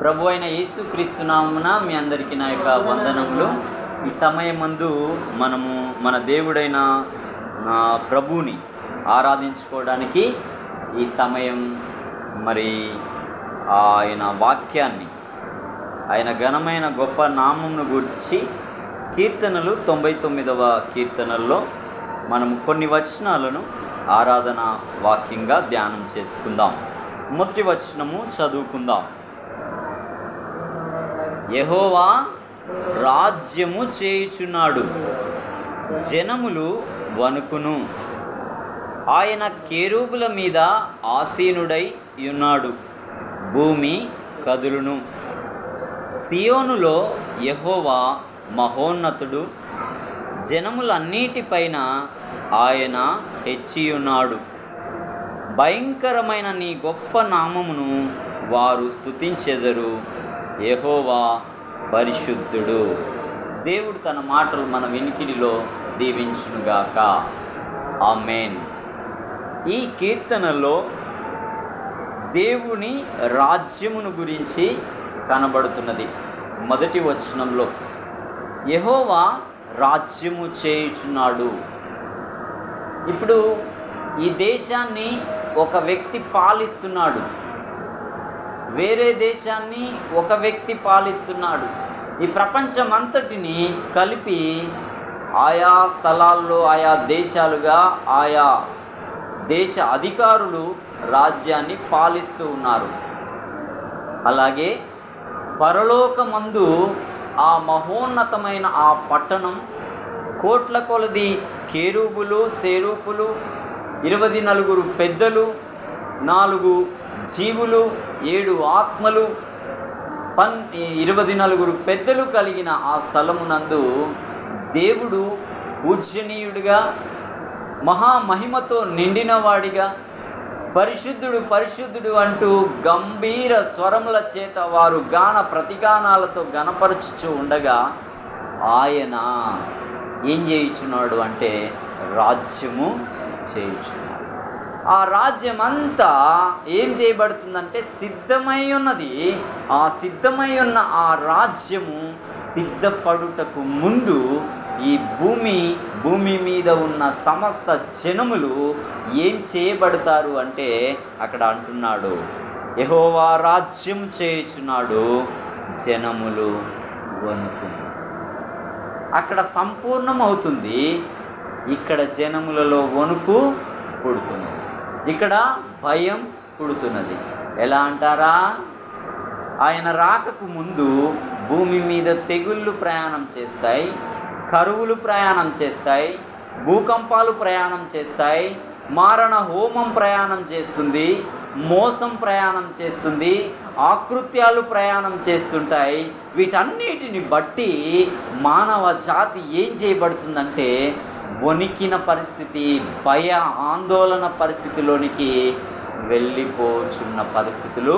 ప్రభు అయిన యేసుక్రీస్తు నామమున మీ అందరికీ నా యొక్క వందనములు. ఈ సమయమందు మనము మన దేవుడైన ప్రభువుని ఆరాధించుకోవడానికి ఈ సమయం మరి ఆయన వాక్యాన్ని, ఆయన ఘనమైన గొప్ప నామమును గురించి కీర్తనలు 99వ కీర్తనల్లో మనము కొన్ని వచనాలను ఆరాధన వాక్యంగా ధ్యానం చేసుకుందాం. మొదటి వచనము చదువుకుందాం. యెహోవా రాజ్యము చేయుచున్నాడు, జనములు వణుకును. ఆయన కెరూబుల మీద ఆసీనుడై ఉన్నాడు, భూమి కదులును. సియోనులో యెహోవా మహోన్నతుడు, జనములన్నిటిపైన ఆయన హెచ్చియున్నాడు. భయంకరమైన నీ గొప్ప నామమును వారు స్తుతించెదరు. యెహోవా పరిశుద్ధుడు. దేవుడు తన మాటలు మన వినికిడిలో దీవించునుగాక. ఆమేన్. ఈ కీర్తనలో దేవుని రాజ్యమును గురించి కనబడుతున్నది. మొదటి వచనంలో యెహోవా రాజ్యము చేయుచున్నాడు. ఇప్పుడు ఈ దేశాన్ని ఒక వ్యక్తి పాలిస్తున్నాడు, వేరే దేశాన్ని ఒక వ్యక్తి పాలిస్తున్నాడు. ఈ ప్రపంచం అంతటిని కలిపి ఆయా స్థలాల్లో ఆయా దేశాలుగా ఆయా దేశ అధికారులు రాజ్యాన్ని పాలిస్తూ ఉన్నారు. అలాగే పరలోకమందు ఆ మహోన్నతమైన ఆ పట్టణం, కోట్ల కొలది కెరూబులు, సెరూపులు, 24 పెద్దలు, 4 జీవులు, 7 ఆత్మలు, 24 పెద్దలు కలిగిన ఆ స్థలమునందు దేవుడు పూజనీయుడిగా, మహామహిమతో నిండినవాడిగా, పరిశుద్ధుడు పరిశుద్ధుడు అంటూ గంభీర స్వరముల చేత వారు గాన ప్రతిగానాలతో గణపరచుచూ ఉండగా ఆయన ఏం చేయుచున్నాడు అంటే రాజ్యము చేయుచున్నాడు. ఆ రాజ్యం అంతా ఏం చేయబడుతుందంటే సిద్ధమై ఉన్నది. ఆ సిద్ధమై ఉన్న ఆ రాజ్యము సిద్ధపడుటకు ముందు ఈ భూమి మీద ఉన్న సమస్త జనములు ఏం చేయబడతారు అంటే అక్కడ అంటున్నాడు, యెహోవా రాజ్యం చేయుచున్నాడు, జనములు వణుకు. అక్కడ సంపూర్ణమవుతుంది, ఇక్కడ జనములలో వణుకు పుడుతున్నది, ఇక్కడ భయం పుడుతున్నది. ఎలా అంటారా? ఆయన రాకకు ముందు భూమి మీద తెగుళ్ళు ప్రయాణం చేస్తాయి, కరువులు ప్రయాణం చేస్తాయి, భూకంపాలు ప్రయాణం చేస్తాయి, మారణ హోమం ప్రయాణం చేస్తుంది, మోసం ప్రయాణం చేస్తుంది, ఆకృత్యాలు ప్రయాణం చేస్తుంటాయి. వీటన్నిటిని బట్టి మానవ జాతి ఏం చేయబడుతుందంటే వణికిన పరిస్థితి, భయ ఆందోళన పరిస్థితిలోనికి వెళ్ళిపోచున్న పరిస్థితులు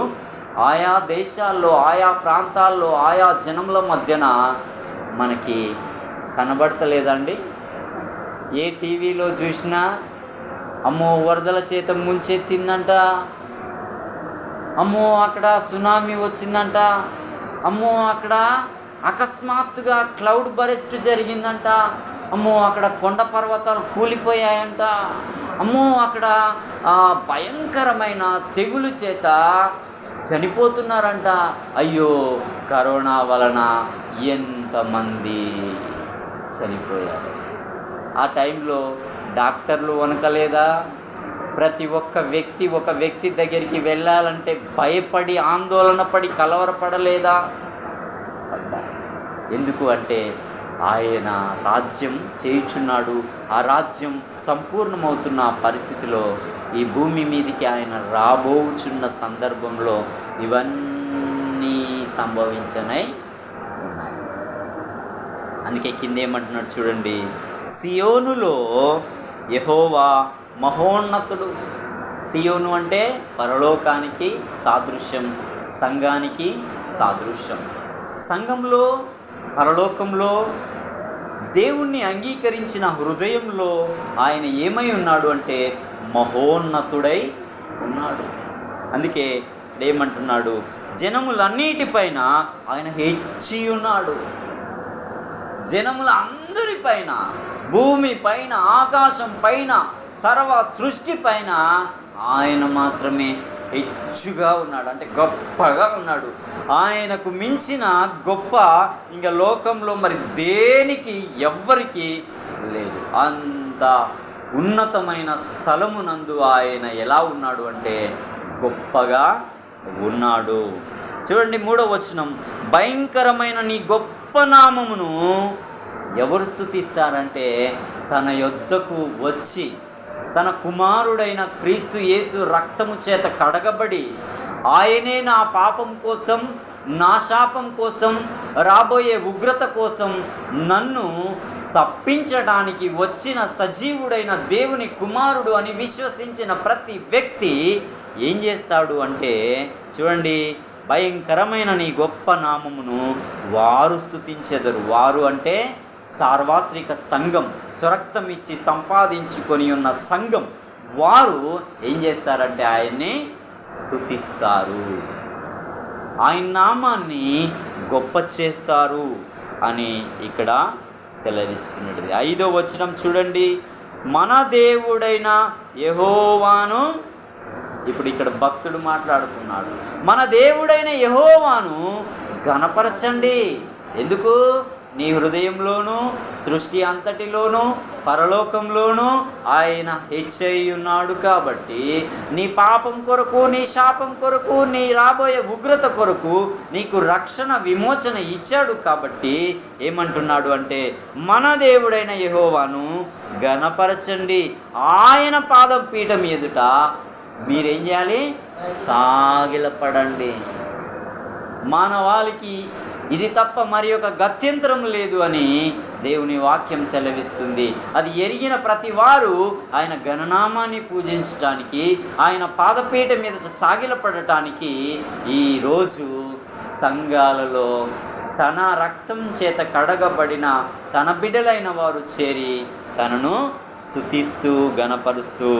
ఆయా దేశాల్లో, ఆయా ప్రాంతాల్లో, ఆయా జనముల మధ్యన మనకి కనబడతలేదండి? ఏ టీవీలో చూసినా అమ్మో వరదల చేత ముంచెత్తిందంట, అమ్మో అక్కడ సునామీ వచ్చిందంట, అమ్మో అక్కడ అకస్మాత్తుగా క్లౌడ్ బరెస్ట్ జరిగిందంట, అమ్మో అక్కడ కొండ పర్వతాలు కూలిపోయాయంట, అమ్మో అక్కడ భయంకరమైన తెగులు చేత చనిపోతున్నారంట. అయ్యో కరోనా వలన ఎంతమంది చనిపోయారు. ఆ టైంలో డాక్టర్లు వణకలేదా? ప్రతి ఒక్క వ్యక్తి ఒక వ్యక్తి దగ్గరికి వెళ్ళాలంటే భయపడి ఆందోళన పడి కలవరపడలేదా? ఎందుకు అంటే ఆయన రాజ్యం చేయుచున్నాడు. ఆ రాజ్యం సంపూర్ణమవుతున్న పరిస్థితిలో ఈ భూమి మీదికి ఆయన రాబోచున్న సందర్భంలో ఇవన్నీ సంభవించనై ఉన్నాయి. అందుకే కింద ఏమంటున్నాడు చూడండి, సియోనులో యెహోవా మహోన్నతుడు. సియోను అంటే పరలోకానికి సాదృశ్యం, సంఘానికి సాదృశ్యం. సంఘంలో, పరలోకంలో దేవుణ్ణి అంగీకరించిన హృదయంలో ఆయన ఏమై ఉన్నాడు అంటే మహోన్నతుడై ఉన్నాడు. అందుకే ఏమంటున్నాడు, జనములన్నిటిపైన ఆయన హెచ్చి ఉన్నాడు. జనముల అందరిపైన, భూమి పైన, ఆకాశం పైన, సర్వ సృష్టి పైన ఆయన మాత్రమే హెచ్చుగా ఉన్నాడు, అంటే గొప్పగా ఉన్నాడు. ఆయనకు మించిన గొప్ప ఇంకా లోకంలో మరి దేనికి ఎవ్వరికి లేదు. అంత ఉన్నతమైన స్థలమునందు ఆయన ఎలా ఉన్నాడు అంటే గొప్పగా ఉన్నాడు. చూడండి 3వ వచనం, భయంకరమైన నీ గొప్ప నామమును ఎవరు స్తుతిస్తారంటే తన యొద్దకు వచ్చి తన కుమారుడైన క్రీస్తు యేసు రక్తము చేత కడగబడి ఆయనే నా పాపం కోసం, నా శాపం కోసం, రాబోయే ఉగ్రత కోసం నన్ను తప్పించడానికి వచ్చిన సజీవుడైన దేవుని కుమారుడు అని విశ్వసించిన ప్రతి వ్యక్తి ఏం చేస్తాడు అంటే చూడండి, భయంకరమైన నీ గొప్ప నామమును వారు స్తుతించెదరు. వారు అంటే సార్వత్రిక సంఘం, స్వరక్తం ఇచ్చి సంపాదించుకొని ఉన్న సంఘం. వారు ఏం చేస్తారంటే ఆయన్ని స్తుతిస్తారు, ఆయన నామాన్ని గొప్ప చేస్తారు అని ఇక్కడ సెలవిస్తున్నది. 5వ వచనం చూడండి, మన దేవుడైన యెహోవాను, ఇప్పుడు ఇక్కడ భక్తుడు మాట్లాడుతున్నాడు, మన దేవుడైన యెహోవాను ఘనపరచండి. ఎందుకు? నీ హృదయంలోనూ, సృష్టి అంతటిలోనూ, పరలోకంలోనూ ఆయన హెచ్చై ఉన్నాడు కాబట్టి నీ పాపం కొరకు, నీ శాపం కొరకు, నీ రాబోయే ఉగ్రత కొరకు నీకు రక్షణ, విమోచన ఇచ్చాడు. కాబట్టి ఏమంటున్నాడు అంటే మన దేవుడైన యెహోవాను ఘనపరచండి. ఆయన పాదం పీఠం ఎదుట మీరేం చేయాలి? సాగిలపడండి. మానవాళికి ఇది తప్ప మరి ఒక గత్యంతరం లేదు అని దేవుని వాక్యం సెలవిస్తుంది. అది ఎరిగిన ప్రతి వారు ఆయన ఘననామాన్ని పూజించడానికి, ఆయన పాదపీఠ మీదట సాగిలపడటానికి ఈరోజు సంఘాలలో తన రక్తం చేత కడగబడిన తన బిడ్డలైన వారు చేరి తనను స్తుతిస్తూ ఘనపరుస్తూ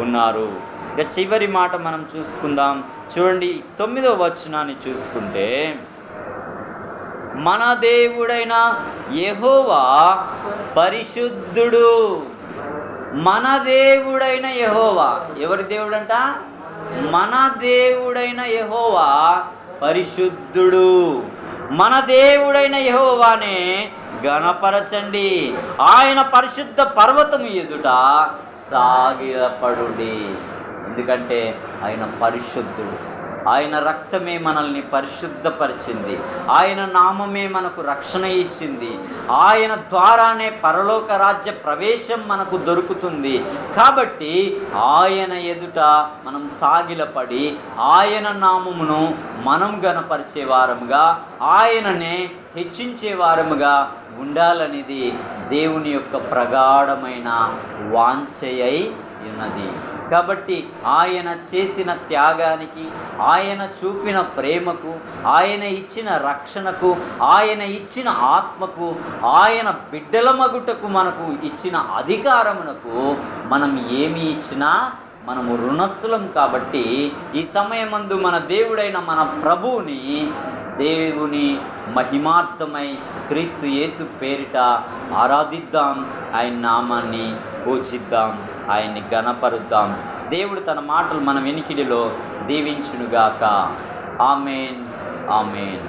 ఉన్నారు. ఇక చివరి మాట మనం చూసుకుందాం. చూడండి 9వ వచనాన్ని చూసుకుంటే, మన దేవుడైన యెహోవా పరిశుద్ధుడు. మన దేవుడైన యెహోవా, ఎవరి దేవుడంట? మన దేవుడైన యెహోవా పరిశుద్ధుడు. మన దేవుడైన యెహోవానే ఘనపరచండి. ఆయన పరిశుద్ధ పర్వతము ఎదుట సాగిలపడుడి. ఎందుకంటే ఆయన పరిశుద్ధుడు. ఆయన రక్తమే మనల్ని పరిశుద్ధపరిచింది. ఆయన నామమే మనకు రక్షణ ఇచ్చింది. ఆయన ద్వారానే పరలోక రాజ్య ప్రవేశం మనకు దొరుకుతుంది. కాబట్టి ఆయన ఎదుట మనం సాగిలపడి ఆయన నామమును మనం గణపరిచే వారముగా, ఆయననే హెచ్చించే వారముగా ఉండాలనేది దేవుని యొక్క ప్రగాఢమైన వాంఛయై ఉన్నది. కాబట్టి ఆయన చేసిన త్యాగానికి, ఆయన చూపిన ప్రేమకు, ఆయన ఇచ్చిన రక్షణకు, ఆయన ఇచ్చిన ఆత్మకు, ఆయన బిడ్డల మగుటకు మనకు ఇచ్చిన అధికారమునకు మనం ఏమి ఇచ్చినా మనము రుణస్థులం. కాబట్టి ఈ సమయమందు మన దేవుడైన మన ప్రభువుని, దేవుని మహిమార్థమై క్రీస్తు యేసు పేరిట ఆరాధిద్దాం, ఆయన నామాన్ని పూజిద్దాం, ఆయన్ని ఘనపరుద్దాం. దేవుడు తన మాటలు మన వెనికిడిలో దీవించునుగాక. ఆమేన్, ఆమేన్.